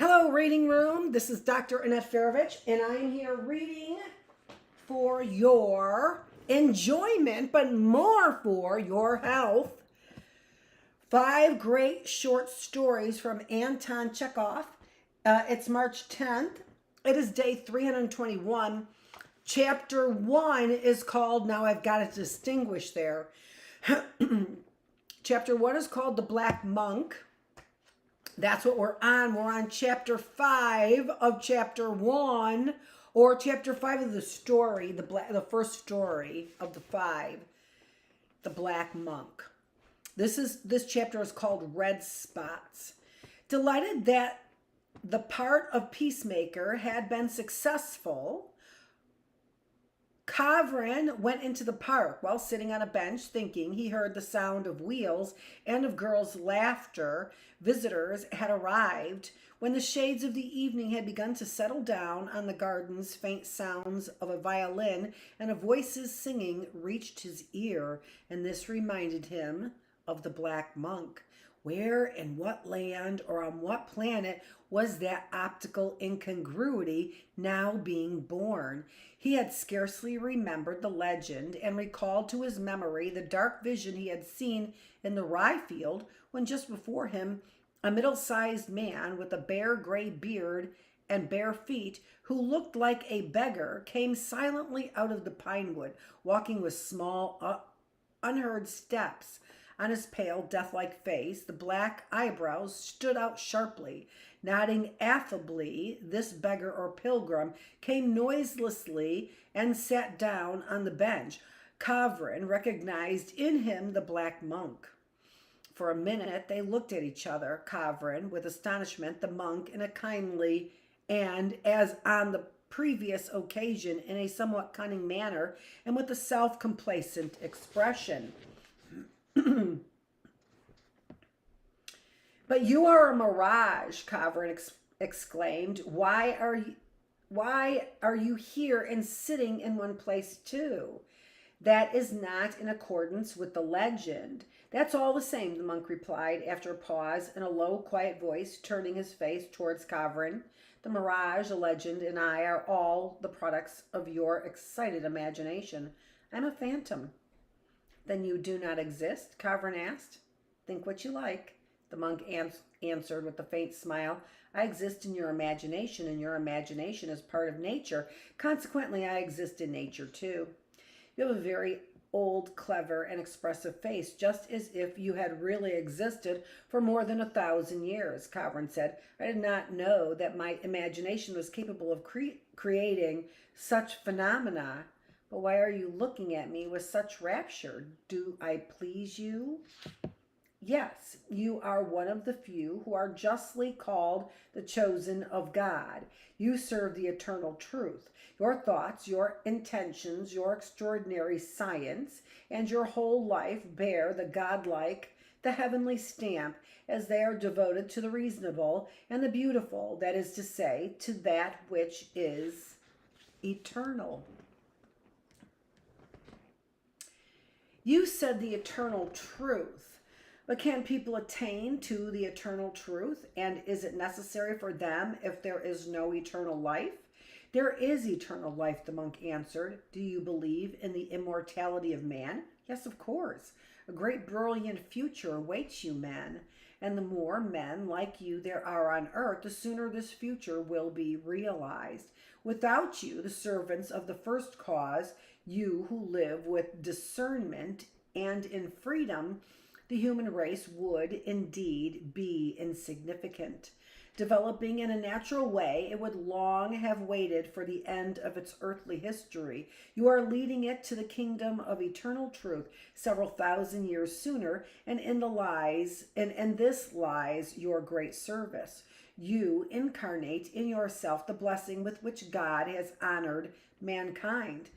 Hello, Reading Room. This is Dr. Annette Feravich, and I'm here reading for your enjoyment, but more for your health. 5 great short stories from Anton Chekhov. It's March 10th. It is day 321. Chapter 1 is called, now I've got it distinguished there. Chapter 1 is called The Black Monk. That's what we're on. We're on chapter 5 of chapter 1, or chapter 5 of the story, the first story of the 5, The Black Monk. This chapter is called Red Spots. Delighted that the part of peacemaker had been successful, Kavrin went into the park while sitting on a bench thinking. He heard the sound of wheels and of girls' laughter. Visitors had arrived. When the shades of the evening had begun to settle down on the gardens, faint sounds of a violin and of voices singing reached his ear, and this reminded him of the Black Monk. Where, in what land, or on what planet was that optical incongruity now being born? He had scarcely remembered the legend and recalled to his memory the dark vision he had seen in the rye field when just before him a middle-sized man with a bare gray beard and bare feet, who looked like a beggar, came silently out of the pine wood, walking with small, unheard steps. On his pale, death-like face, the black eyebrows stood out sharply. Nodding affably, this beggar or pilgrim came noiselessly and sat down on the bench. Kavrin recognized in him the Black Monk. For a minute, they looked at each other, Kavrin with astonishment, the monk in a kindly and, as on the previous occasion, in a somewhat cunning manner, and with a self-complacent expression. But you are a mirage, Kavrin exclaimed. Why are you here and sitting in one place too? That is not in accordance with the legend. That's all the same, the monk replied after a pause in a low, quiet voice, turning his face towards Kavrin. The mirage, the legend, and I are all the products of your excited imagination. I'm a phantom. Then you do not exist? Kavrin asked. Think what you like, the monk answered with a faint smile. I exist in your imagination, and your imagination is part of nature. Consequently, I exist in nature too. You have a very old, clever, and expressive face, just as if you had really existed for more than 1,000 years, Kavrin said. I did not know that my imagination was capable of creating such phenomena. But why are you looking at me with such rapture? Do I please you? Yes, you are one of the few who are justly called the chosen of God. You serve the eternal truth. Your thoughts, your intentions, your extraordinary science, and your whole life bear the godlike, the heavenly stamp, as they are devoted to the reasonable and the beautiful, that is to say, to that which is eternal. You said the eternal truth. But can people attain to the eternal truth? And is it necessary for them if there is no eternal life? There is eternal life, the monk answered. Do you believe in the immortality of man? Yes, of course. A great brilliant future awaits you men. And the more men like you there are on earth, the sooner this future will be realized. Without you, the servants of the first cause, you who live with discernment and in freedom, the human race would indeed be insignificant. Developing in a natural way, it would long have waited for the end of its earthly history. You are leading it to the kingdom of eternal truth several thousand years sooner, and in this lies your great service. You incarnate in yourself the blessing with which God has honored mankind.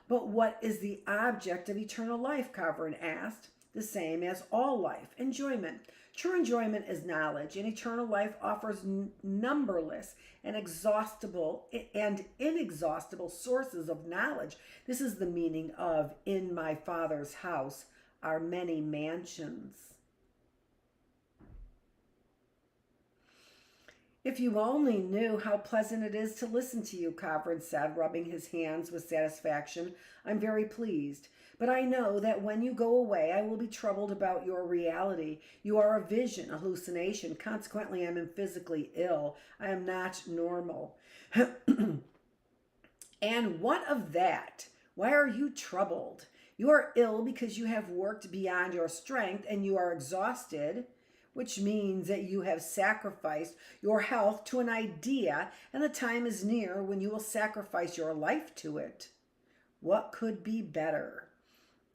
But what is the object of eternal life? Kavrin asked. The same as all life, enjoyment. True enjoyment is knowledge, and eternal life offers numberless and inexhaustible sources of knowledge. This is the meaning of "in my Father's house are many mansions." If If you only knew how pleasant it is to listen to you, Kavrin said, rubbing his hands with satisfaction. I'm very pleased. But I know that when you go away, I will be troubled about your reality. You are a vision, a hallucination. Consequently, I am physically ill. I am not normal. And what of that? Why are you troubled? You are ill because you have worked beyond your strength and you are exhausted, which means that you have sacrificed your health to an idea, and the time is near when you will sacrifice your life to it. What could be better?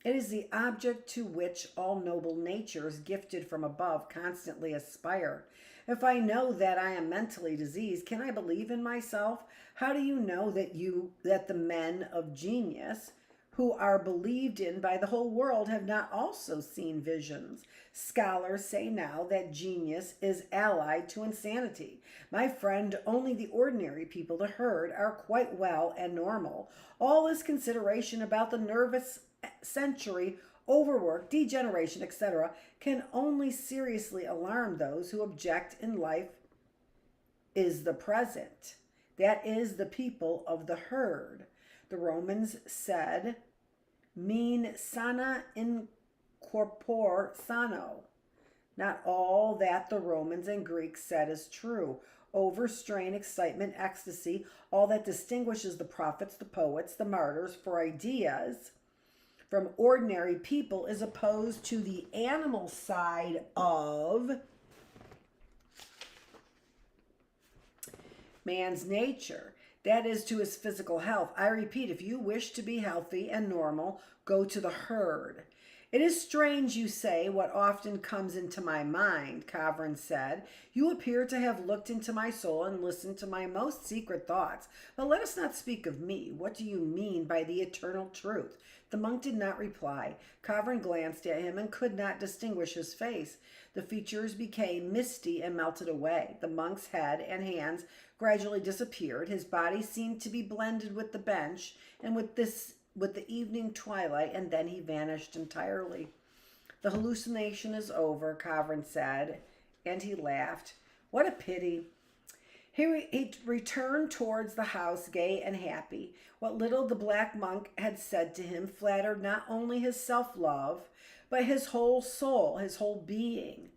It is the object to which all noble natures gifted from above constantly aspire. If I know that I am mentally diseased, can I believe in myself? How do you know that the men of genius who are believed in by the whole world have not also seen visions? Scholars say now that genius is allied to insanity. My friend, only the ordinary people, the herd, are quite well and normal. All this consideration about the nervous century, overwork, degeneration, etc., can only seriously alarm those who object in life is the present. That is the people of the herd. The Romans said, "Men sana in corpore sano." Not all that the Romans and Greeks said is true. Overstrain, excitement, ecstasy, all that distinguishes the prophets, the poets, the martyrs for ideas from ordinary people is opposed to the animal side of man's nature. That is, to his physical health. I repeat, if you wish to be healthy and normal, go to the herd. It is strange you say what often comes into my mind, Kavrin said. You appear to have looked into my soul and listened to my most secret thoughts. But let us not speak of me. What do you mean by the eternal truth? The monk did not reply. Kavrin glanced at him and could not distinguish his face. The features became misty and melted away. The monk's head and hands gradually disappeared. His body seemed to be blended with the bench and with the evening twilight, and then he vanished entirely. The hallucination is over, Kavrin said, and he laughed. What a pity. He returned towards the house, gay and happy. What little the black monk had said to him flattered not only his self-love, but his whole soul, his whole being.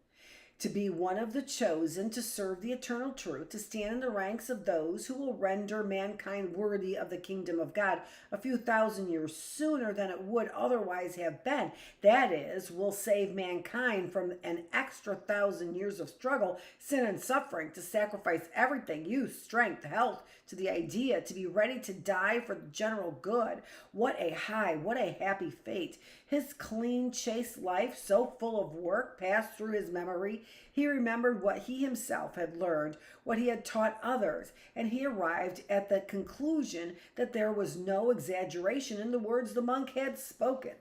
To be one of the chosen, to serve the eternal truth, to stand in the ranks of those who will render mankind worthy of the kingdom of God a few thousand years sooner than it would otherwise have been. That is, will save mankind from an extra 1,000 years of struggle, sin, and suffering, to sacrifice everything, youth, strength, health, to the idea, to be ready to die for the general good. What a high, what a happy fate. His clean, chaste life, so full of work, passed through his memory. He remembered what he himself had learned, what he had taught others, and he arrived at the conclusion that there was no exaggeration in the words the monk had spoken.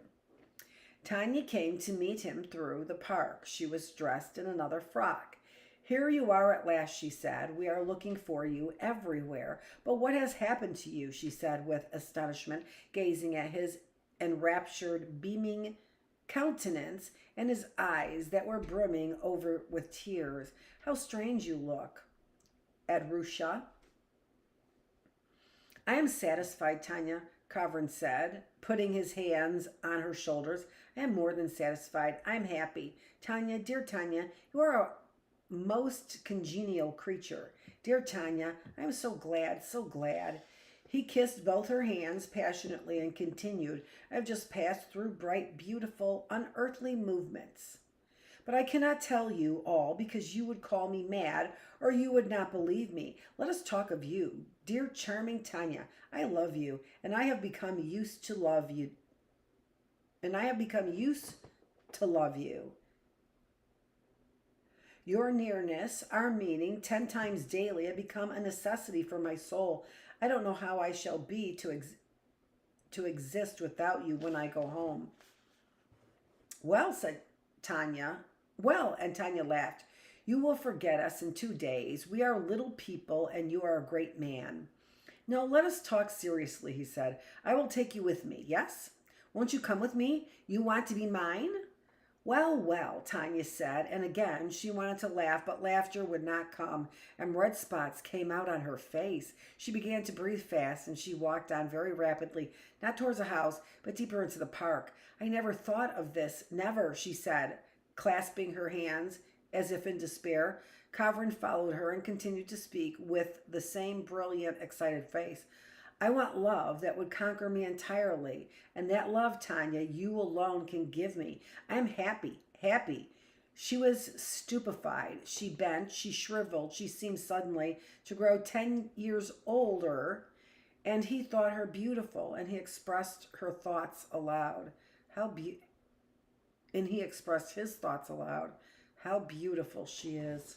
Tanya came to meet him through the park. She was dressed in another frock. Here you are at last, she said. We are looking for you everywhere. But what has happened to you, she said with astonishment, gazing at his enraptured, beaming countenance and his eyes that were brimming over with tears. How strange you look. Adrusha. I am satisfied, Tanya, Kavrin said, putting his hands on her shoulders. I am more than satisfied. I am happy. Tanya, dear Tanya, you are a most congenial creature. Dear Tanya, I am so glad, so glad. He kissed both her hands passionately and continued, I have just passed through bright, beautiful, unearthly movements. But I cannot tell you all because you would call me mad or you would not believe me. Let us talk of you. Dear charming Tanya, I love you, and I have become used to love you. Your nearness, our meeting, 10 times daily, have become a necessity for my soul. I don't know how I shall be to exist without you when I go home. Well, said Tanya. Well, and Tanya laughed. You will forget us in 2 days. We are little people, and you are a great man. No, let us talk seriously, he said. I will take you with me, yes? Won't you come with me? You want to be mine? Well, well, Tanya said, and again she wanted to laugh, but laughter would not come, and red spots came out on her face. She began to breathe fast, and she walked on very rapidly, not towards the house, but deeper into the park. I never thought of this, never, she said, clasping her hands as if in despair. Kavrin followed her and continued to speak with the same brilliant, excited face. I want love that would conquer me entirely. And that love, Tanya, you alone can give me. I am happy, happy. She was stupefied. She bent, she shriveled. She seemed suddenly to grow 10 years older. And he thought her beautiful, and he expressed her thoughts aloud. And he expressed his thoughts aloud. How beautiful she is.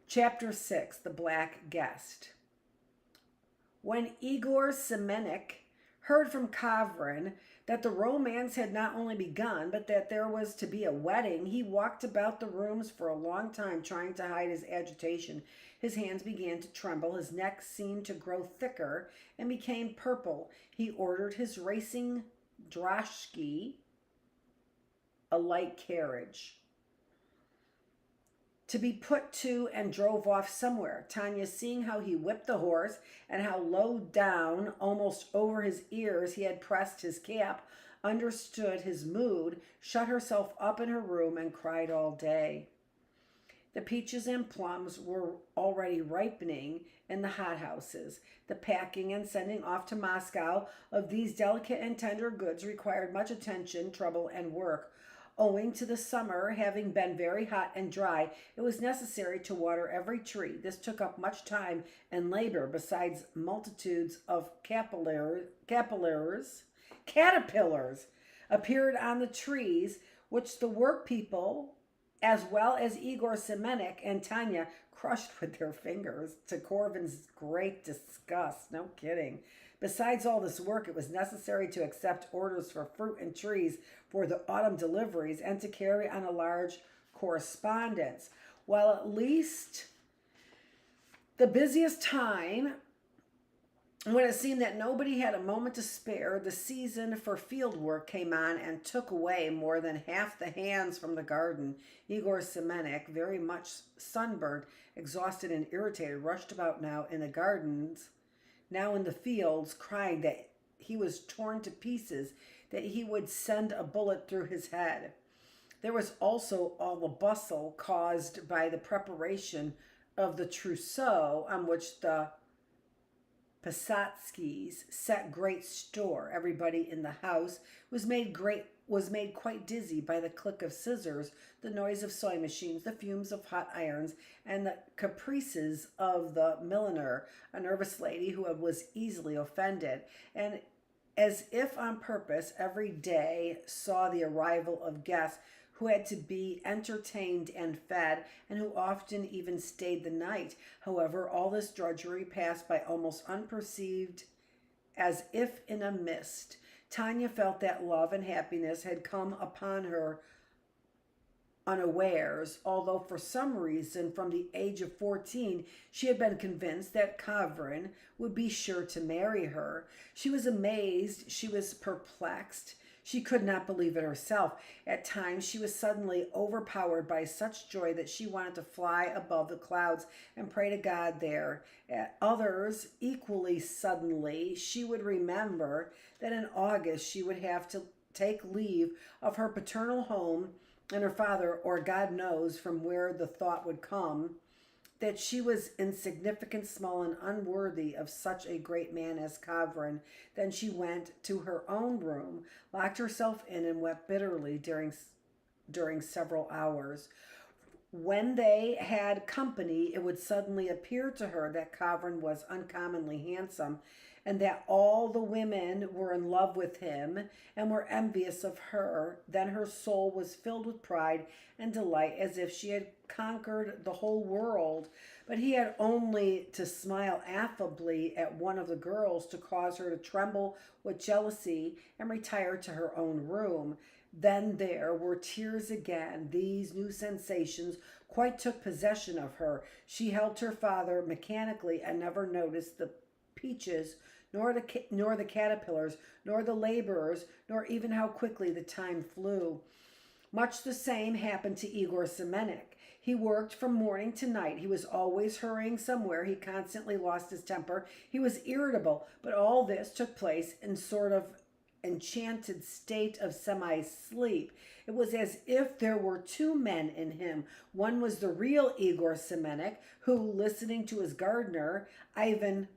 Chapter 6, The Black Guest. When Igor Semenik heard from Kavrin that the romance had not only begun, but that there was to be a wedding, he walked about the rooms for a long time trying to hide his agitation. His hands began to tremble, his neck seemed to grow thicker and became purple. He ordered his racing droshky, a light carriage, to be put to and drove off somewhere. Tanya, seeing how he whipped the horse and how low down, almost over his ears, he had pressed his cap, understood his mood, shut herself up in her room and cried all day. The peaches and plums were already ripening in the hothouses. The packing and sending off to Moscow of these delicate and tender goods required much attention, trouble, and work. Owing to the summer having been very hot and dry, it was necessary to water every tree. This took up much time and labor, besides multitudes of caterpillars appeared on the trees, which the work people, as well as Igor Semenik and Tanya, crushed with their fingers, to Corvin's great disgust. No kidding. Besides all this work, it was necessary to accept orders for fruit and trees for the autumn deliveries and to carry on a large correspondence. Well, at least the busiest time, when it seemed that nobody had a moment to spare, the season for field work came on and took away more than half the hands from the garden. Igor Semenik, very much sunburned, exhausted, and irritated, rushed about now in the gardens, now in the fields, crying that he was torn to pieces, that he would send a bullet through his head. There was also all the bustle caused by the preparation of the trousseau, on which the Pasatskys set great store. Everybody in the house was made quite dizzy by the click of scissors, the noise of sewing machines, the fumes of hot irons, and the caprices of the milliner, a nervous lady who was easily offended, and as if on purpose, every day saw the arrival of guests who had to be entertained and fed, and who often even stayed the night. However, all this drudgery passed by almost unperceived, as if in a mist. Tanya felt that love and happiness had come upon her unawares, although for some reason from the age of 14 she had been convinced that Kavrin would be sure to marry her. She was amazed, she was perplexed, she could not believe it herself. At times she was suddenly overpowered by such joy that she wanted to fly above the clouds and pray to God there. At others, equally suddenly, she would remember that in August she would have to take leave of her paternal home and her father, or God knows from where the thought would come, that she was insignificant, small, and unworthy of such a great man as Kavrin. Then she went to her own room, locked herself in, and wept bitterly during several hours. When they had company, it would suddenly appear to her that Kavrin was uncommonly handsome, and that all the women were in love with him and were envious of her. Then her soul was filled with pride and delight, as if she had conquered the whole world. But he had only to smile affably at one of the girls to cause her to tremble with jealousy and retire to her own room. Then there were tears again. These new sensations quite took possession of her. She helped her father mechanically and never noticed the peaches, nor the caterpillars, nor the laborers, nor even how quickly the time flew. Much the same happened to Igor Semenek. He worked from morning to night. He was always hurrying somewhere. He constantly lost his temper. He was irritable. But all this took place in sort of enchanted state of semi-sleep. It was as if there were two men in him. One was the real Igor Semenek, who, listening to his gardener, Ivan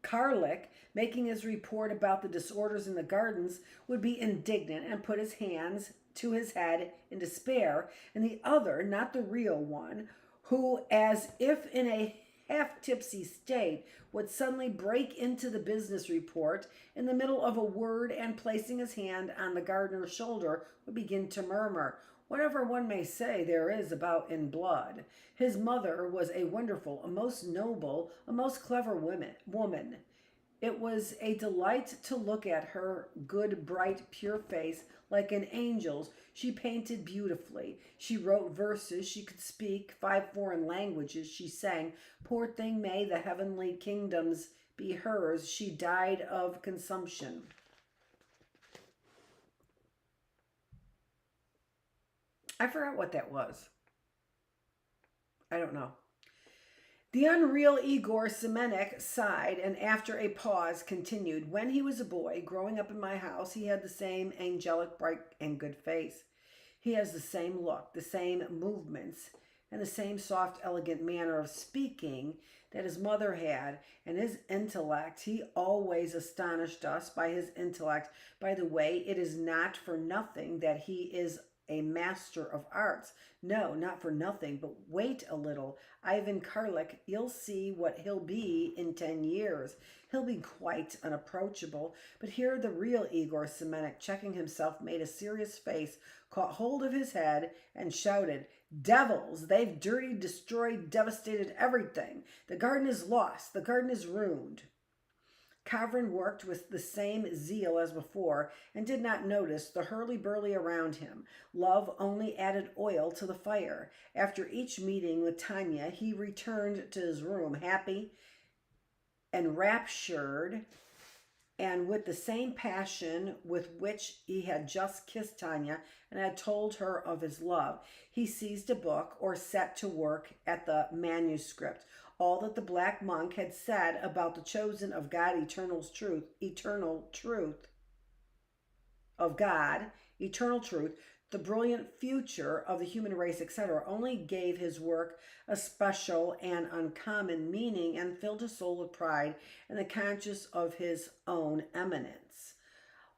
Karlik, making his report about the disorders in the gardens, would be indignant and put his hands to his head in despair, and the other, not the real one, who, as if in a half-tipsy state, would suddenly break into the business report in the middle of a word and, placing his hand on the gardener's shoulder, would begin to murmur, whatever one may say there is about in blood. His mother was a wonderful, a most noble, a most clever woman. It was a delight to look at her good, bright, pure face like an angel's. She painted beautifully. She wrote verses. She could speak 5 foreign languages. She sang, "Poor thing, may the heavenly kingdoms be hers." She died of consumption. I forgot what that was. I don't know. The unreal Igor Semenek sighed, and after a pause continued, "When he was a boy, growing up in my house, he had the same angelic, bright, and good face. He has the same look, the same movements, and the same soft, elegant manner of speaking that his mother had, and his intellect. He always astonished us by his intellect. By the way, it is not for nothing that he is a master of arts. No, not for nothing, but wait a little. Ivan Karlik, you'll see what he'll be in 10 years. He'll be quite unapproachable." But here the real Igor Semenek, checking himself, made a serious face, caught hold of his head, and shouted, "Devils! They've dirtied, destroyed, devastated everything. The garden is lost. The garden is ruined." Kavrin worked with the same zeal as before and did not notice the hurly-burly around him. Love only added oil to the fire. After each meeting with Tanya, he returned to his room happy, enraptured, and with the same passion with which he had just kissed Tanya and had told her of his love. He seized a book or set to work at the manuscript. All that the black monk had said about the chosen of God, eternal truth of God, eternal truth, the brilliant future of the human race, etc., only gave his work a special and uncommon meaning and filled his soul with pride and the conscience of his own eminence.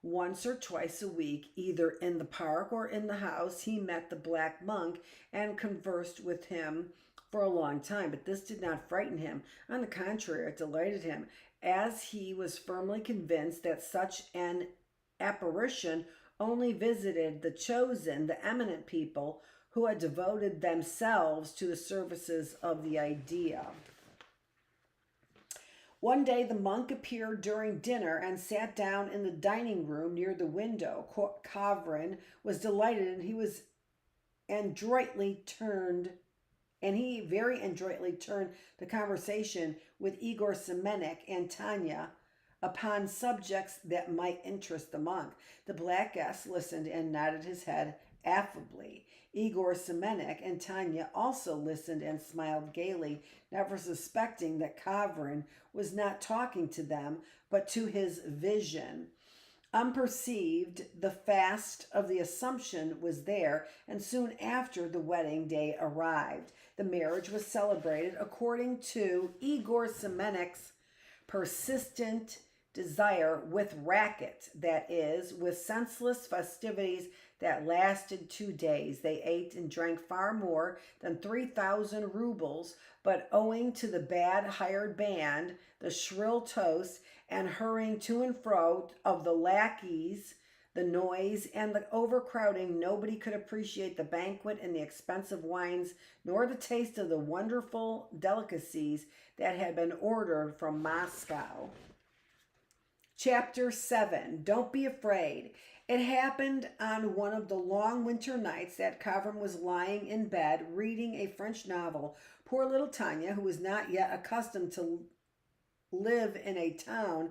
Once or twice a week, either in the park or in the house, he met the black monk and conversed with him for a long time, but this did not frighten him. On the contrary, it delighted him, as he was firmly convinced that such an apparition only visited the chosen, the eminent people who had devoted themselves to the services of the idea. One day the monk appeared during dinner and sat down in the dining room near the window. Kavrin was delighted, and he very adroitly turned the conversation with Igor Semenek and Tanya upon subjects that might interest the monk. The black guest listened and nodded his head affably. Igor Semenek and Tanya also listened and smiled gaily, never suspecting that Kavrin was not talking to them, but to his vision. Unperceived, the fast of the Assumption was there, and soon after the wedding day arrived. The marriage was celebrated according to Igor Semenek's persistent desire, with racket, that is, with senseless festivities that lasted 2 days. They ate and drank far more than 3,000 rubles, but owing to the bad hired band, the shrill toasts, and hurrying to and fro of the lackeys, the noise, and the overcrowding, nobody could appreciate the banquet and the expensive wines, nor the taste of the wonderful delicacies that had been ordered from Moscow. Chapter 7. Don't be afraid. It happened on one of the long winter nights that Kavrin was lying in bed reading a French novel. Poor little Tanya, who was not yet accustomed to live in a town,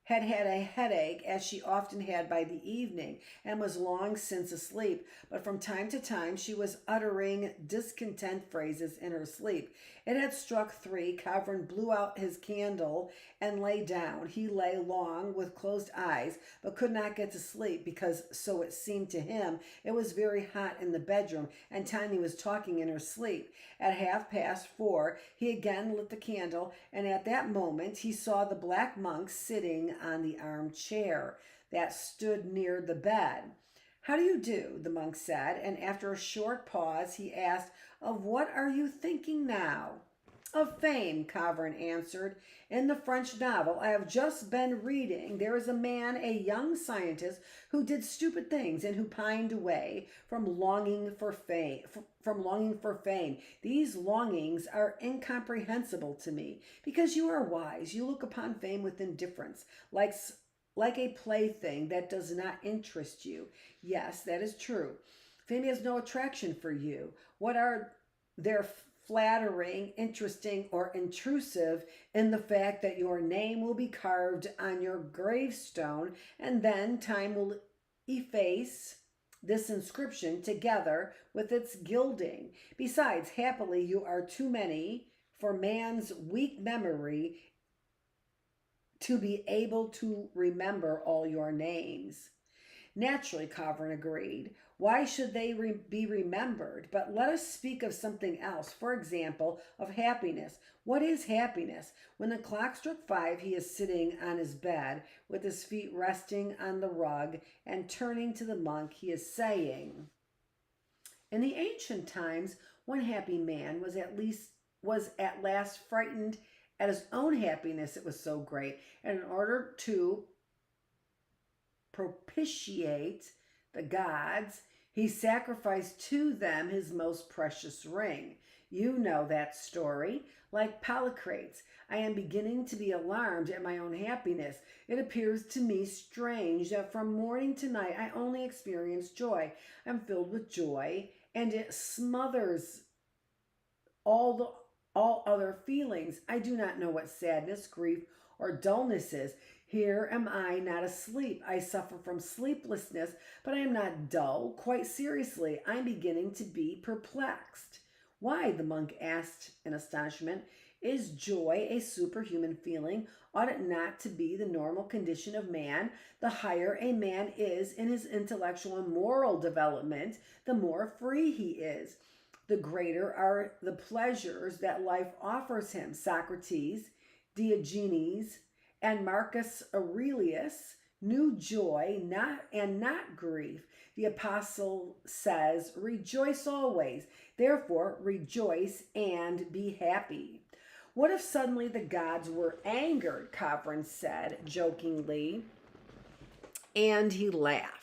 had had a headache, as she often had by the evening, and was long since asleep, but from time to time she was uttering discontent phrases in her sleep. It had struck 3. Kavrin blew out his candle and lay down. He lay long with closed eyes, but could not get to sleep because, so it seemed to him, it was very hot in the bedroom, and Tanya was talking in her sleep. At 4:30, he again lit the candle, and at that moment he saw the black monk sitting on the armchair that stood near the bed. "How do you do?" the monk said, and after a short pause he asked, "Of what are you thinking now?" "Of fame," Kavrin answered. "In the French novel I have just been reading, there is a man, a young scientist, who did stupid things and who pined away from longing for fame. These longings are incomprehensible to me. Because you are wise, you look upon fame with indifference, like a plaything that does not interest you. Yes, that is true. Fame has no attraction for you. What are there flattering, interesting, or intrusive in the fact that your name will be carved on your gravestone, and then time will efface this inscription together with its gilding? Besides, happily, you are too many for man's weak memory to be able to remember all your names." "Naturally," Kavrin agreed. "Why should they be remembered? But let us speak of something else. For example, of happiness. What is happiness?" When the clock struck 5, he is sitting on his bed with his feet resting on the rug, and turning to the monk, he is saying, "In the ancient times, one happy man was at last frightened at his own happiness, it was so great, and in order to propitiate the gods, he sacrificed to them his most precious ring. You know that story. Like Polycrates, I am beginning to be alarmed at my own happiness. It appears to me strange that from morning to night I only experience joy. I'm filled with joy, and it smothers all other feelings. I do not know what sadness, grief, or dullness is. Here am I not asleep. I suffer from sleeplessness, but I am not dull. Quite seriously, I'm beginning to be perplexed." "Why?" the monk asked in astonishment. "Is joy a superhuman feeling? Ought it not to be the normal condition of man? The higher a man is in his intellectual and moral development, the more free he is. The greater are the pleasures that life offers him. Socrates, Diogenes, and Marcus Aurelius knew joy, not grief. The apostle says, 'Rejoice always.' Therefore, rejoice and be happy." "What if suddenly the gods were angered?" Kavrin said jokingly, and he laughed.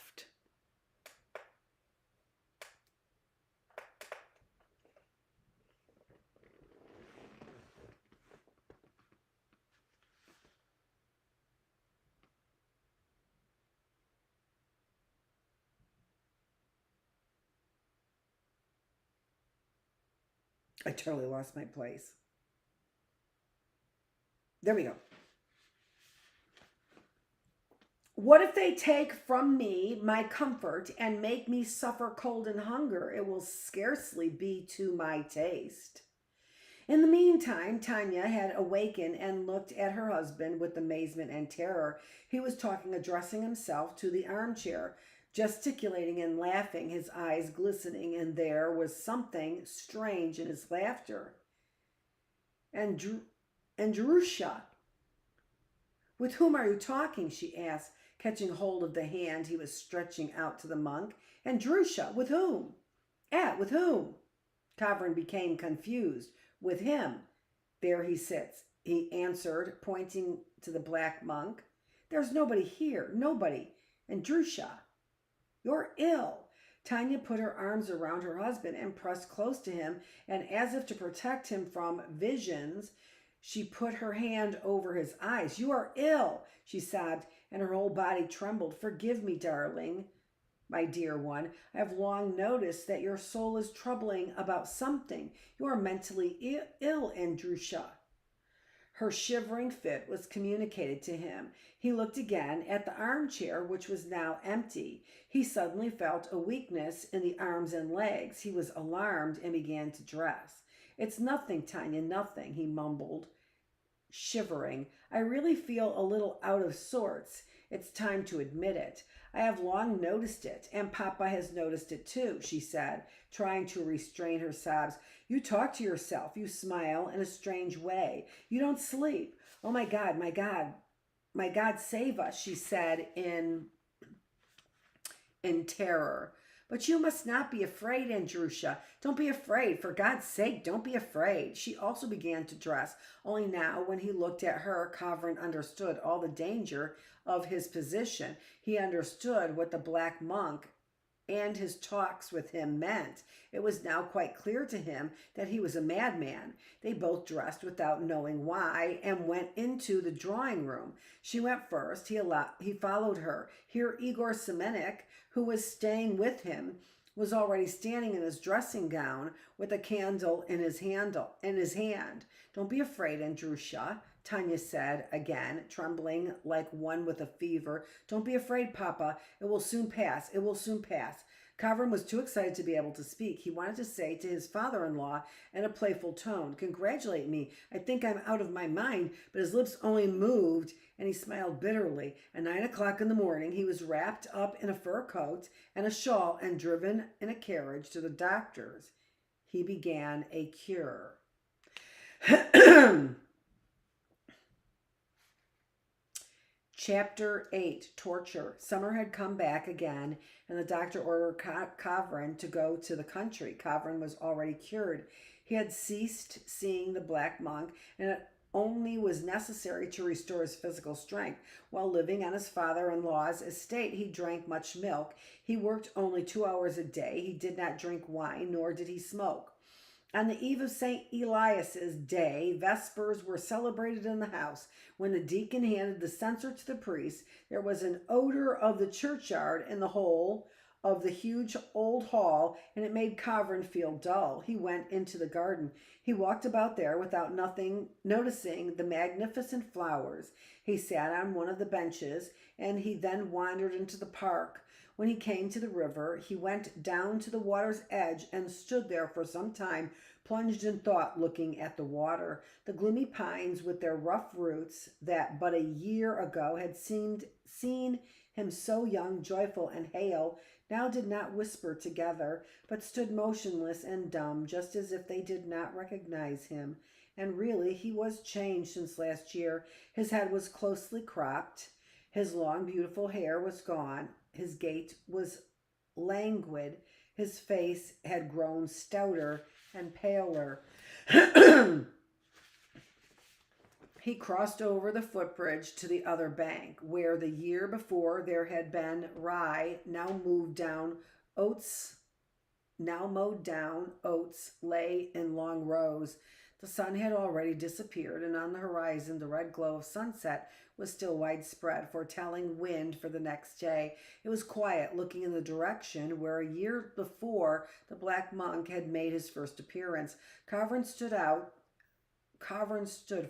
I totally lost my place. There we go. "What if they take from me my comfort and make me suffer cold and hunger? It will scarcely be to my taste." In the meantime, Tanya had awakened and looked at her husband with amazement and terror. He was talking, addressing himself to the armchair, gesticulating and laughing, his eyes glistening, and there was something strange in his laughter. "Andrusha, with whom are you talking?" she asked, catching hold of the hand he was stretching out to the monk. "Andrusha, with whom? With whom?" Kavrin became confused. "With him. There he sits," he answered, pointing to the black monk. "There's nobody here, nobody. Andrusha, you're ill." Tanya put her arms around her husband and pressed close to him, and as if to protect him from visions, she put her hand over his eyes. "You are ill," she sobbed, and her whole body trembled. "Forgive me, darling, my dear one. I have long noticed that your soul is troubling about something. You are mentally ill, Andrusha." Her shivering fit was communicated to him. He looked again at the armchair, which was now empty. He suddenly felt a weakness in the arms and legs. He was alarmed and began to dress. "It's nothing, Tanya, nothing," he mumbled, shivering. "I really feel a little out of sorts. It's time to admit it. I have long noticed it, and Papa has noticed it too," she said, trying to restrain her sobs. "You talk to yourself. You smile in a strange way. You don't sleep. Oh, my God, my God, my God, save us," she said in terror. "But you must not be afraid, Andrusha. Don't be afraid. For God's sake, don't be afraid." She also began to dress. Only now, when he looked at her, Kavrin understood all the danger of his position. He understood what the black monk and his talks with him meant. It was now quite clear to him that he was a madman. They both dressed without knowing why and went into the drawing room. She went first. He followed her. Here Igor Semenyk, who was staying with him, was already standing in his dressing gown with a candle in his hand. "Don't be afraid, Andrusha," Tanya said again, trembling like one with a fever. "Don't be afraid, Papa. It will soon pass. It will soon pass." Kavrin was too excited to be able to speak. He wanted to say to his father-in-law in a playful tone, "Congratulate me. I think I'm out of my mind," but his lips only moved and he smiled bitterly. At 9 o'clock in the morning, he was wrapped up in a fur coat and a shawl and driven in a carriage to the doctor's. He began a cure. Chapter 8, Torture. Summer had come back again, and the doctor ordered Kavrin to go to the country. Kavrin was already cured. He had ceased seeing the black monk, and it only was necessary to restore his physical strength. While living on his father-in-law's estate, he drank much milk. He worked only 2 hours a day. He did not drink wine, nor did he smoke. On the eve of St. Elias's day, Vespers were celebrated in the house. When the deacon handed the censer to the priest, there was an odor of the churchyard in the whole of the huge old hall, and it made Kavrin feel dull. He went into the garden. He walked about there without noticing the magnificent flowers. He sat on one of the benches, and he then wandered into the park. When he came to the river, he went down to the water's edge and stood there for some time, plunged in thought, looking at the water. The gloomy pines with their rough roots that but a year ago had seen him so young, joyful, and hale, now did not whisper together, but stood motionless and dumb, just as if they did not recognize him. And really, he was changed since last year. His head was closely cropped. His long, beautiful hair was gone. His gait was languid. His face had grown stouter and paler. He crossed over the footbridge to the other bank, where the year before there had been rye, now mowed down oats lay in long rows. The sun had already disappeared, and on the horizon the red glow of sunset was still widespread, foretelling wind for the next day. It was quiet, looking in the direction where a year before the black monk had made his first appearance. Kavrin stood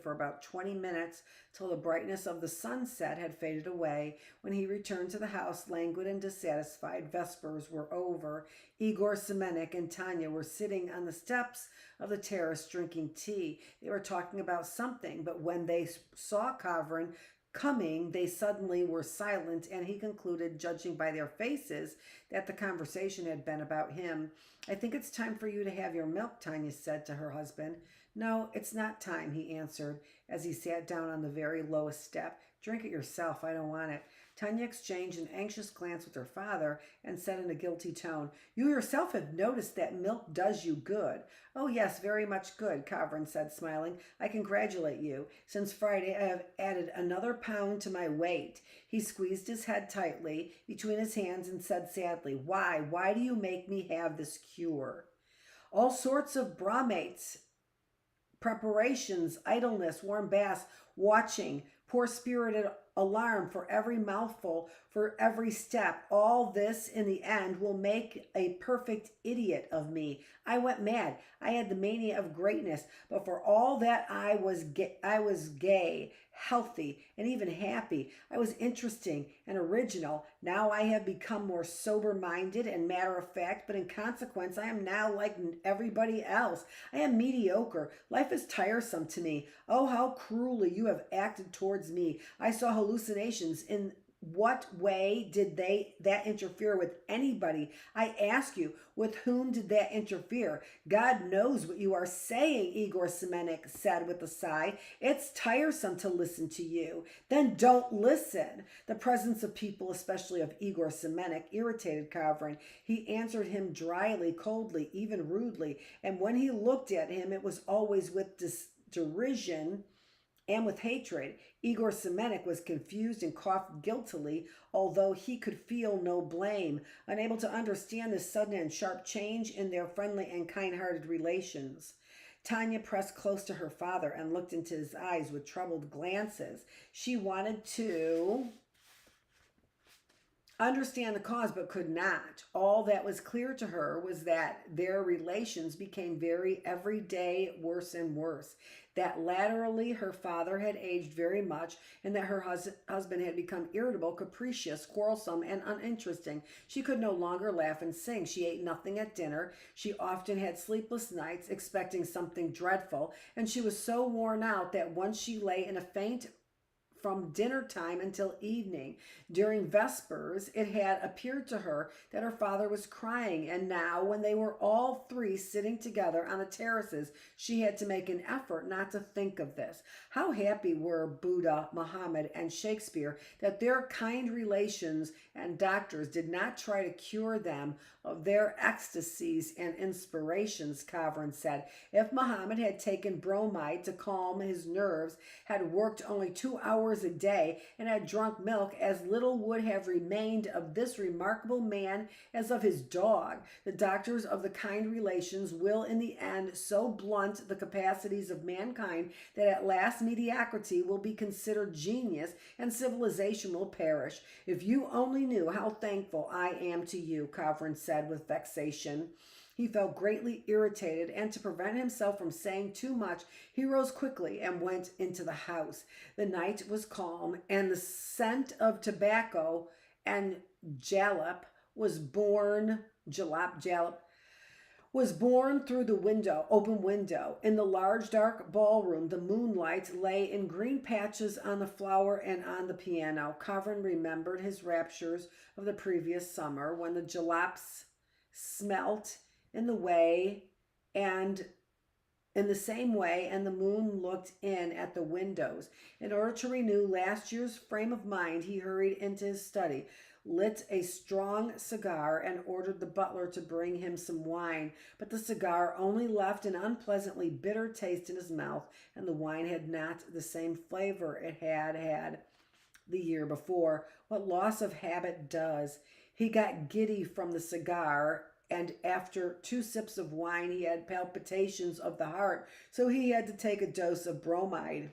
for about 20 minutes till the brightness of the sunset had faded away. When he returned to the house, languid and dissatisfied, Vespers were over. Igor Semenyk and Tanya were sitting on the steps of the terrace drinking tea. They were talking about something, but when they saw Kavrin coming, they suddenly were silent, and he concluded, judging by their faces, that the conversation had been about him. "I think it's time for you to have your milk," Tanya said to her husband. "No, it's not time," he answered as he sat down on the very lowest step. "Drink it yourself. I don't want it." Tanya exchanged an anxious glance with her father and said in a guilty tone, "You yourself have noticed that milk does you good." "Oh, yes, very much good," Kavrin said, smiling. "I congratulate you. Since Friday, I have added another pound to my weight." He squeezed his head tightly between his hands and said sadly, Why do you make me have this cure?" "All sorts of bromates, preparations, idleness, warm baths, watching. poor-spirited alarm for every mouthful, for every step. All this in the end will make a perfect idiot of me. I went mad. I had the mania of greatness, but for all that I was gay, healthy, and even happy. I was interesting and original. Now I have become more sober-minded and matter-of-fact, but in consequence I am now like everybody else. I am mediocre. Life is tiresome to me. Oh, how cruelly you have acted towards me. I saw hallucinations. In what way did that interfere with anybody? I ask you, with whom did that interfere? God knows what you are saying, Igor Semenik said with a sigh. It's tiresome to listen to you. Then don't listen. The presence of people, especially of Igor Semenik, irritated Kavrin. He answered him dryly, coldly, even rudely, and when he looked at him, it was always with derision and with hatred. Igor Semenik was confused and coughed guiltily, although he could feel no blame, unable to understand this sudden and sharp change in their friendly and kind-hearted relations. Tanya pressed close to her father and looked into his eyes with troubled glances. She wanted to understand the cause, but could not. All that was clear to her was that their relations became every day worse and worse, that latterly her father had aged very much, and that her husband had become irritable, capricious, quarrelsome, and uninteresting. She could no longer laugh and sing. She ate nothing at dinner. She often had sleepless nights, expecting something dreadful, and she was so worn out that once she lay in a faint from dinner time until evening. During Vespers, it had appeared to her that her father was crying, and now, when they were all three sitting together on the terraces, she had to make an effort not to think of this. How happy were Buddha, Muhammad, and Shakespeare that their kind relations and doctors did not try to cure them of their ecstasies and inspirations, Kavrin said. If Muhammad had taken bromide to calm his nerves, had worked only 2 hours a day, and had drunk milk, as little would have remained of this remarkable man as of his dog. The doctors of the kind relations will in the end so blunt the capacities of mankind that at last mediocrity will be considered genius and civilization will perish. If you only knew how thankful I am to you, Kavrin said with vexation. He felt greatly irritated, and to prevent himself from saying too much, he rose quickly and went into the house. The night was calm, and the scent of tobacco and jalap was borne through the open window. In the large dark ballroom, the moonlight lay in green patches on the floor and on the piano. Kavrin remembered his raptures of the previous summer, when the jalaps smelt in the same way, and the moon looked in at the windows. In order to renew last year's frame of mind, he hurried into his study, lit a strong cigar, and ordered the butler to bring him some wine. But the cigar only left an unpleasantly bitter taste in his mouth, and the wine had not the same flavor it had had the year before. What loss of habit does! He got giddy from the cigar, and after 2 sips of wine he had palpitations of the heart, so he had to take a dose of bromide.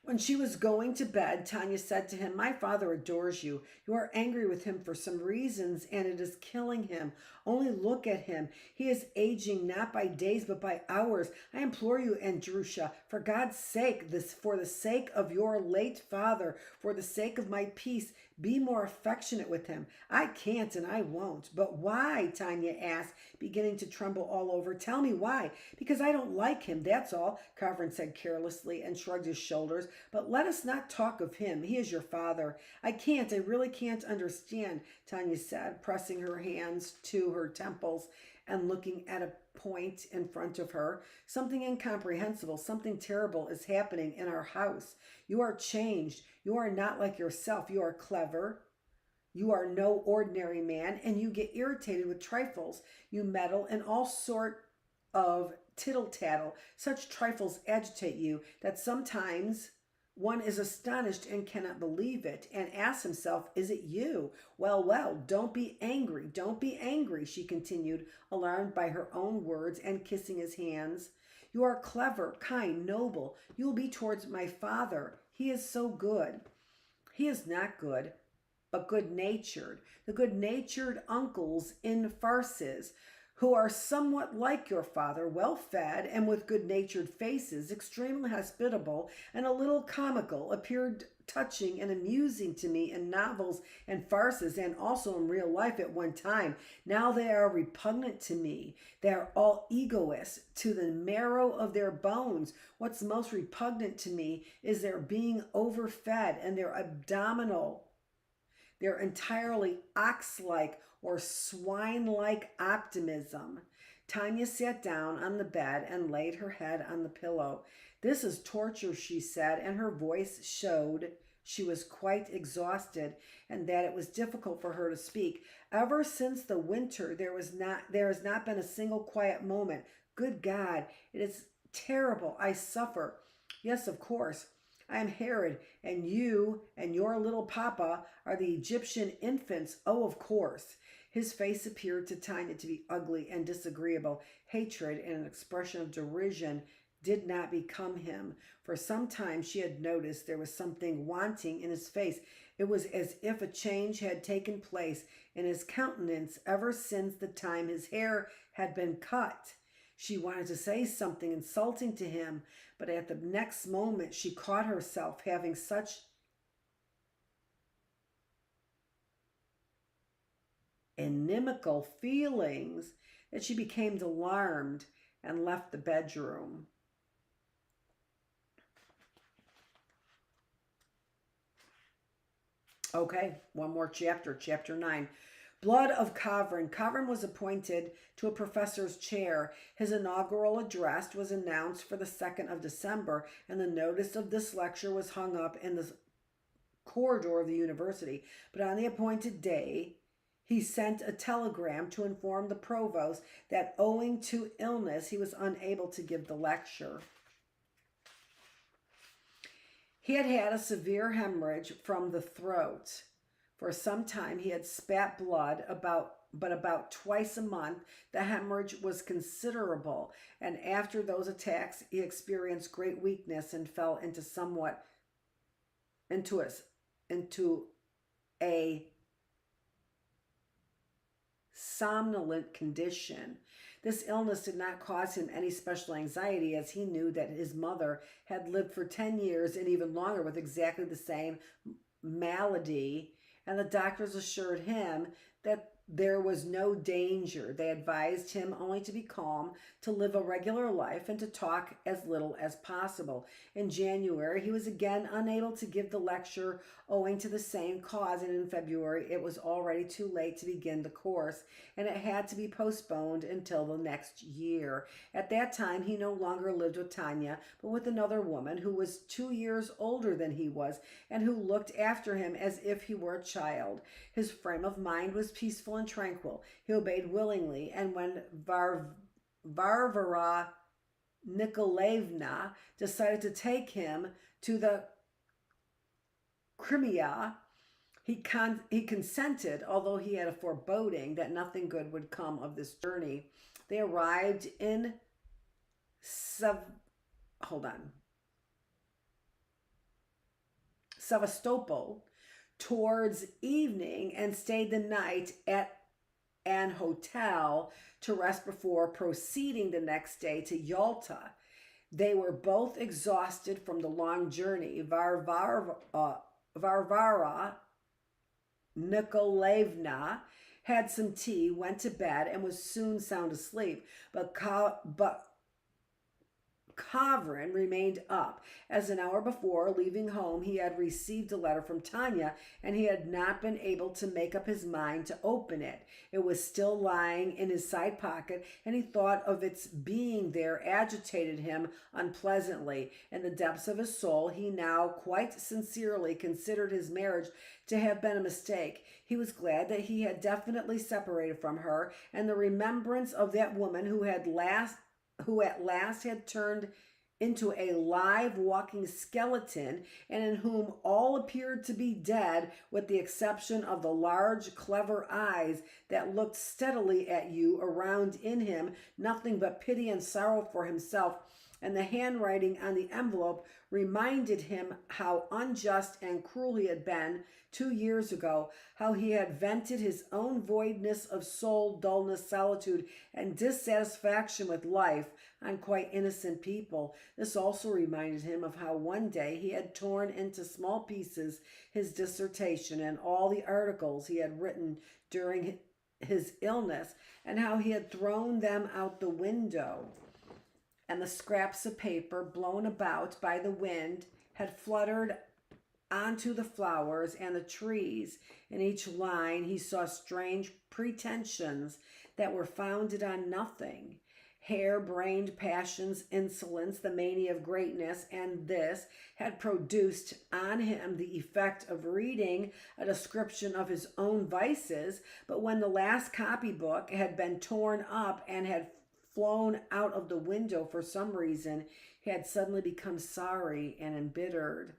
When she was going to bed, Tanya said to him, "My father adores you. You are angry with him for some reasons, and it is killing him. Only look at him. He is aging not by days but by hours. I implore you, Andrusha, for God's sake, for the sake of your late father, for the sake of my peace, be more affectionate with him." "I can't and I won't." "But why?" Tanya asked, beginning to tremble all over. "Tell me why." "Because I don't like him, that's all," Kavrin said carelessly and shrugged his shoulders. "But let us not talk of him. He is your father." I really can't understand," Tanya said, pressing her hands to her temples and looking at a point in front of her. "Something incomprehensible, something terrible is happening in our house. You are changed. You are not like yourself. You are clever. You are no ordinary man, and you get irritated with trifles. You meddle in all sort of tittle-tattle. Such trifles agitate you that sometimes one is astonished and cannot believe it, and asks himself, is it you? Well, don't be angry, she continued, alarmed by her own words and kissing his hands. You are clever, kind, noble. You will be towards my father. He is so good. He is not good, but good-natured. The good-natured uncles in farces, who are somewhat like your father, well-fed and with good-natured faces, extremely hospitable and a little comical, appeared touching and amusing to me in novels and farces and also in real life at one time. Now they are repugnant to me. They are all egoists to the marrow of their bones. What's most repugnant to me is their being overfed and their abdominal. They're entirely ox-like or swine-like optimism. Tanya sat down on the bed and laid her head on the pillow. This is torture, she said, and her voice showed she was quite exhausted and that it was difficult for her to speak. Ever since the winter, there has not been a single quiet moment. Good God, it is terrible. I suffer. Yes, of course. I am Herod, and you and your little papa are the Egyptian infants. Oh, of course. His face appeared to Tanya to be ugly and disagreeable. Hatred and an expression of derision did not become him. For some time she had noticed there was something wanting in his face. It was as if a change had taken place in his countenance ever since the time his hair had been cut. She wanted to say something insulting to him, but at the next moment she caught herself having such inimical feelings that she became alarmed and left the bedroom. Okay, one more chapter, chapter 9. Blood of Kavrin. Kavrin was appointed to a professor's chair. His inaugural address was announced for the 2nd of December, and the notice of this lecture was hung up in the corridor of the university. But on the appointed day, he sent a telegram to inform the provost that owing to illness, he was unable to give the lecture. He had had a severe hemorrhage from the throat. For some time he had spat blood, but about twice a month. The hemorrhage was considerable, and after those attacks he experienced great weakness and fell into a somnolent condition. This illness did not cause him any special anxiety, as he knew that his mother had lived for 10 years and even longer with exactly the same malady, and the doctors assured him that there was no danger. They advised him only to be calm, to live a regular life, and to talk as little as possible. In January, he was again unable to give the lecture owing to the same cause, and in February it was already too late to begin the course, and it had to be postponed until the next year. At that time, he no longer lived with Tanya, but with another woman who was 2 years older than he was, and who looked after him as if he were a child. His frame of mind was peaceful and tranquil. He obeyed willingly, and when Varvara Nikolaevna decided to take him to the Crimea, he consented, although he had a foreboding that nothing good would come of this journey. They arrived in Sevastopol towards evening and stayed the night at an hotel to rest before proceeding the next day to Yalta. They were both exhausted from the long journey. Varvara Nikolaevna had some tea, went to bed, and was soon sound asleep. But Kavrin remained up, as an hour before leaving home he had received a letter from Tanya, and he had not been able to make up his mind to open it. It was still lying in his side pocket, and he thought of its being there agitated him unpleasantly. In the depths of his soul he now quite sincerely considered his marriage to have been a mistake. He was glad that he had definitely separated from her, and the remembrance of that woman who at last had turned into a live walking skeleton, and in whom all appeared to be dead, with the exception of the large, clever eyes that looked steadily at you, around in him nothing but pity and sorrow for himself, and the handwriting on the envelope reminded him how unjust and cruel he had been 2 years ago, how he had vented his own voidness of soul, dullness, solitude, and dissatisfaction with life on quite innocent people. This also reminded him of how one day he had torn into small pieces his dissertation and all the articles he had written during his illness, and how he had thrown them out the window, and the scraps of paper blown about by the wind had fluttered onto the flowers and the trees. In each line he saw strange pretensions that were founded on nothing. Hair-brained passions, insolence, the mania of greatness, and this had produced on him the effect of reading a description of his own vices. But when the last copybook had been torn up and had flown out of the window for some reason, he had suddenly become sorry and embittered,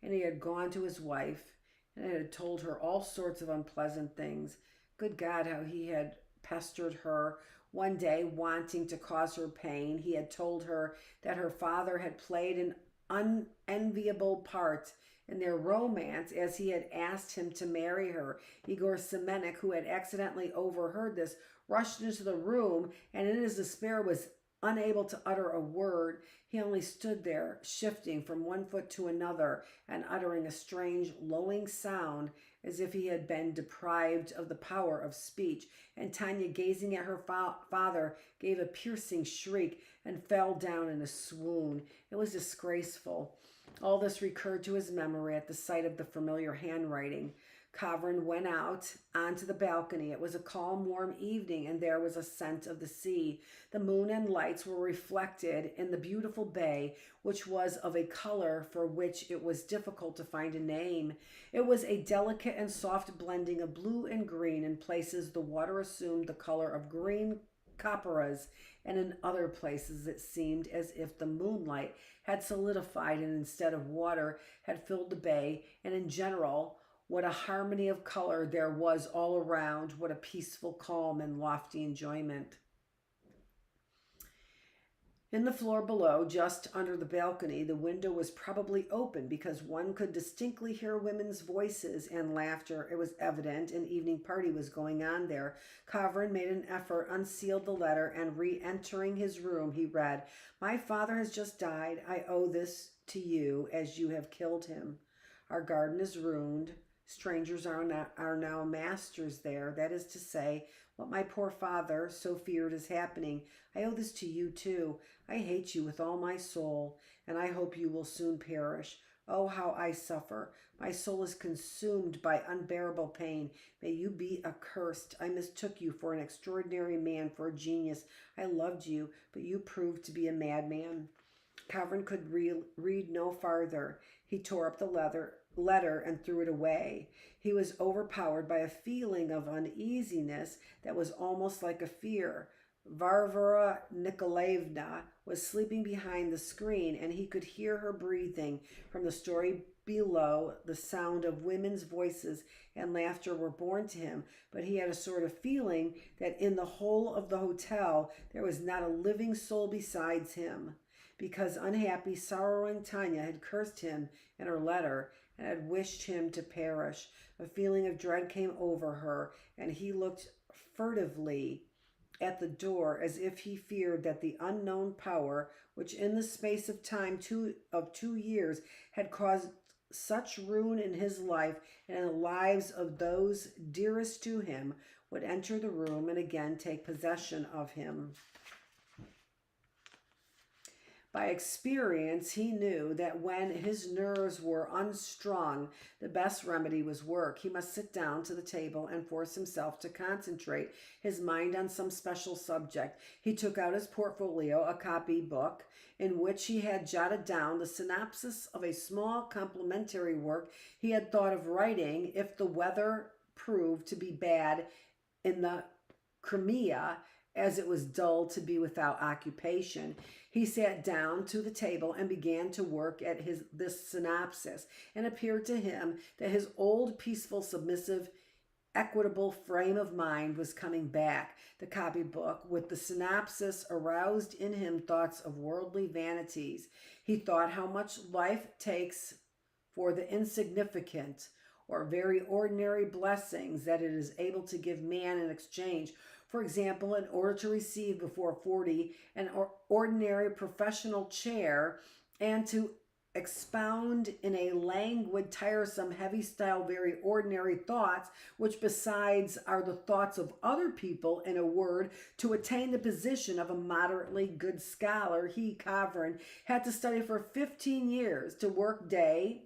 and he had gone to his wife and had told her all sorts of unpleasant things. Good God, how he had pestered her. One day, wanting to cause her pain, he had told her that her father had played an unenviable part in their romance, as he had asked him to marry her. Igor Semenik, who had accidentally overheard this, rushed into the room, and in his despair was unable to utter a word. He only stood there, shifting from one foot to another and uttering a strange lowing sound, as if he had been deprived of the power of speech. And Tanya, gazing at her father, gave a piercing shriek and fell down in a swoon. It was disgraceful. All this recurred to his memory at the sight of the familiar handwriting. Kavrin went out onto the balcony. It was a calm, warm evening, and there was a scent of the sea. The moon and lights were reflected in the beautiful bay, which was of a color for which it was difficult to find a name. It was a delicate and soft blending of blue and green. In places, the water assumed the color of green copperas, and in other places it seemed as if the moonlight had solidified and instead of water had filled the bay. And in general, what a harmony of color there was all around. What a peaceful calm and lofty enjoyment. In the floor below, just under the balcony, the window was probably open because one could distinctly hear women's voices and laughter. It was evident an evening party was going on there. Kavrin made an effort, unsealed the letter, and re-entering his room, he read, "My father has just died. I owe this to you, as you have killed him. Our garden is ruined. Strangers are now masters there. That is to say, what my poor father so feared is happening. I owe this to you, too. I hate you with all my soul, and I hope you will soon perish. Oh, how I suffer. My soul is consumed by unbearable pain. May you be accursed. I mistook you for an extraordinary man, for a genius. I loved you, but you proved to be a madman." Kavrin could read no farther. He tore up the letter and threw it away. He was overpowered by a feeling of uneasiness that was almost like a fear. Varvara Nikolaevna was sleeping behind the screen, and he could hear her breathing. From the story below, the sound of women's voices and laughter were borne to him, but he had a sort of feeling that in the whole of the hotel there was not a living soul besides him, because unhappy, sorrowing Tanya had cursed him in her letter and had wished him to perish. A feeling of dread came over her, and he looked furtively at the door as if he feared that the unknown power, which in the space of time of 2 years had caused such ruin in his life and in the lives of those dearest to him, would enter the room and again take possession of him. By experience, he knew that when his nerves were unstrung, the best remedy was work. He must sit down to the table and force himself to concentrate his mind on some special subject. He took out his portfolio, a copy book, in which he had jotted down the synopsis of a small complimentary work he had thought of writing if the weather proved to be bad in the Crimea, as it was dull to be without occupation. He sat down to the table and began to work at this synopsis, and appeared to him that his old peaceful, submissive equitable frame of mind was coming back. The copybook, with the synopsis, aroused in him thoughts of worldly vanities. He thought how much life takes for the insignificant or very ordinary blessings that it is able to give man in exchange. For example, in order to receive before 40 an ordinary professional chair and to expound in a languid, tiresome, heavy style, very ordinary thoughts, which besides are the thoughts of other people, in a word, to attain the position of a moderately good scholar, he, Kavrin, had to study for 15 years, to work day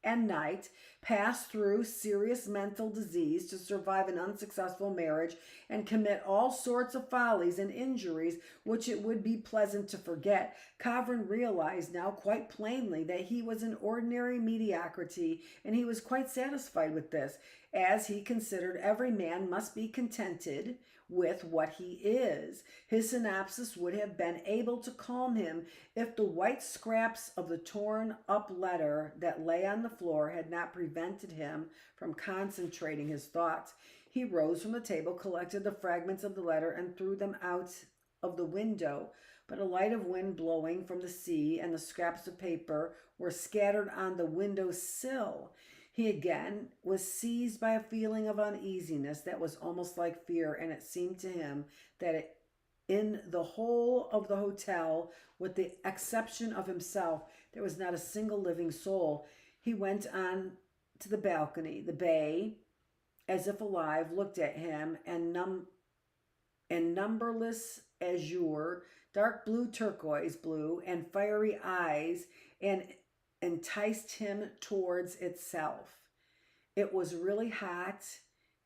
and night, pass through serious mental disease, to survive an unsuccessful marriage, and commit all sorts of follies and injuries which it would be pleasant to forget. Kavrin realized now quite plainly that he was an ordinary mediocrity, and he was quite satisfied with this, as he considered every man must be contented with what he is. His synopsis would have been able to calm him if the white scraps of the torn up letter that lay on the floor had not prevented him from concentrating his thoughts. He rose from the table, collected the fragments of the letter, and threw them out of the window. But a light of wind blowing from the sea and the scraps of paper were scattered on the window sill. He again was seized by a feeling of uneasiness that was almost like fear, and it seemed to him that in the whole of the hotel, with the exception of himself, there was not a single living soul. He went on to the balcony. The bay, as if alive, looked at him, and numberless azure, dark blue, turquoise blue, and fiery eyes, and enticed him towards itself. It was really hot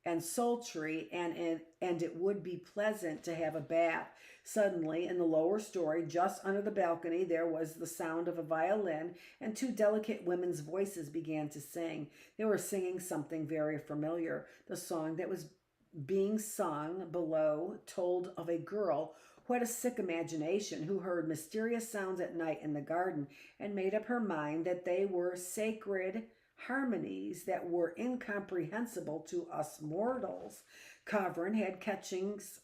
and sultry, and it would be pleasant to have a bath. Suddenly, in the lower story, just under the balcony, there was the sound of a violin, and two delicate women's voices began to sing. They were singing something very familiar. The song that was being sung below told of a girl who had a sick imagination, who heard mysterious sounds at night in the garden, and made up her mind that they were sacred harmonies that were incomprehensible to us mortals. Kavrin had catchings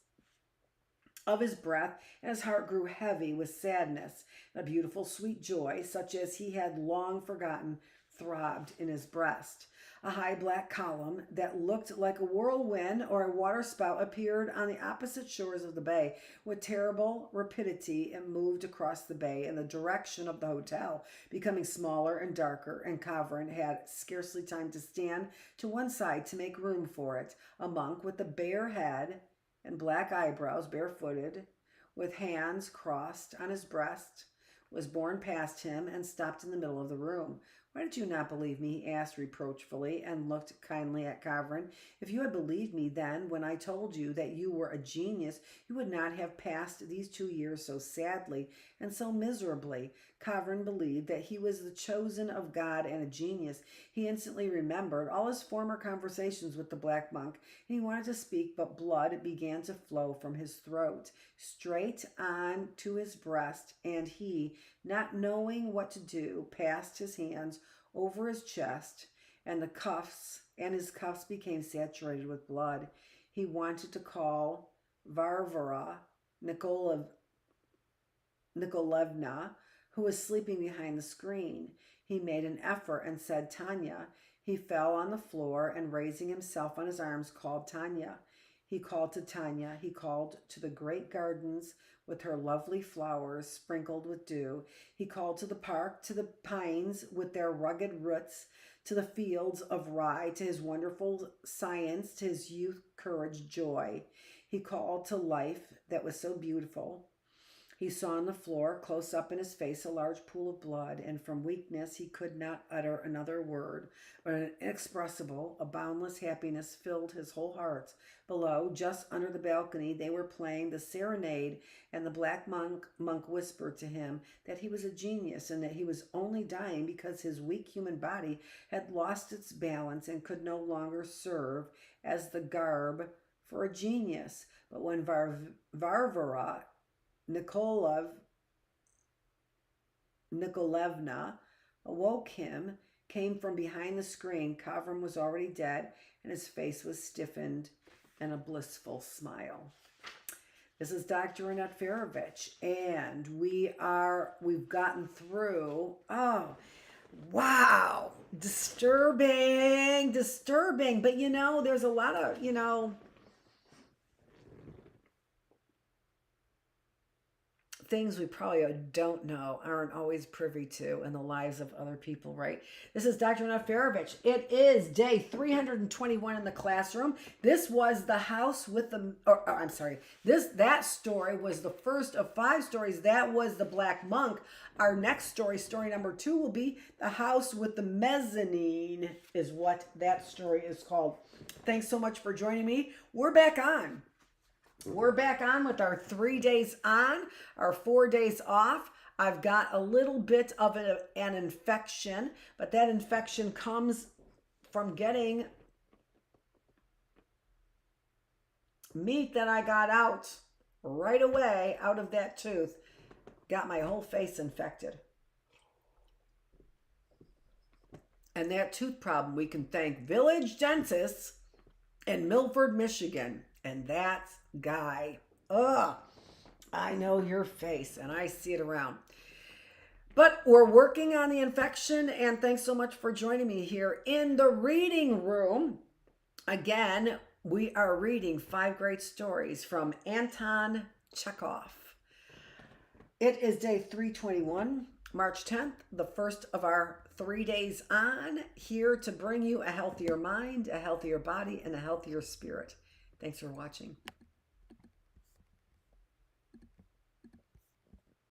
of his breath, and his heart grew heavy with sadness. A beautiful, sweet joy, such as he had long forgotten, throbbed in his breast. A high black column that looked like a whirlwind or a waterspout appeared on the opposite shores of the bay. With terrible rapidity, it moved across the bay in the direction of the hotel, becoming smaller and darker, and Kavrin had scarcely time to stand to one side to make room for it. A monk with a bare head and black eyebrows, barefooted, with hands crossed on his breast, was borne past him and stopped in the middle of the room. "Why did you not believe me?" he asked reproachfully, and looked kindly at Kavrin. "If you had believed me then when I told you that you were a genius, you would not have passed these 2 years so sadly and so miserably." Kavrin believed that he was the chosen of God and a genius. He instantly remembered all his former conversations with the black monk, and he wanted to speak, but blood began to flow from his throat straight on to his breast, and he, not knowing what to do, passed his hands over his chest, and his cuffs became saturated with blood. He wanted to call Varvara Nikolavna, who was sleeping behind the screen. He made an effort and said, "Tanya." He fell on the floor and, raising himself on his arms, called Tanya. He called to Tanya. He called to the great gardens with her lovely flowers sprinkled with dew. He called to the park, to the pines with their rugged roots, to the fields of rye, to his wonderful science, to his youth, courage, joy. He called to life that was so beautiful. He saw on the floor, close up in his face, a large pool of blood, and from weakness he could not utter another word, but an inexpressible, a boundless happiness filled his whole heart. Below, just under the balcony, they were playing the serenade, and the black monk whispered to him that he was a genius, and that he was only dying because his weak human body had lost its balance and could no longer serve as the garb for a genius. But when Varvara Nikolavna awoke him, came from behind the screen. Kavram was already dead, and his face was stiffened in a blissful smile. This is Dr. Annette Feravich, and we've gotten through, oh, wow, disturbing, but there's a lot of, things we probably don't know, aren't always privy to in the lives of other people, right? This is Dr. Annette Feravich. It is day 321 in the classroom. This was the house with the, that story was the first of 5 stories. That was the Black Monk. Our next story number 2, will be the house with the mezzanine, is what that story is called. Thanks so much for joining me. We're back on. We're back on with our 3 days on, our 4 days off. I've got a little bit of an infection, but that infection comes from getting meat that I got out right away out of that tooth. Got my whole face infected. And that tooth problem, we can thank Village Dentists in Milford, Michigan. And that's Guy. Ugh, I know your face and I see it around. But we're working on the infection, and thanks so much for joining me here in the reading room. Again, we are reading 5 great stories from Anton Chekhov. It is day 321, March 10th, the first of our 3 days on, here to bring you a healthier mind, a healthier body, and a healthier spirit. Thanks for watching.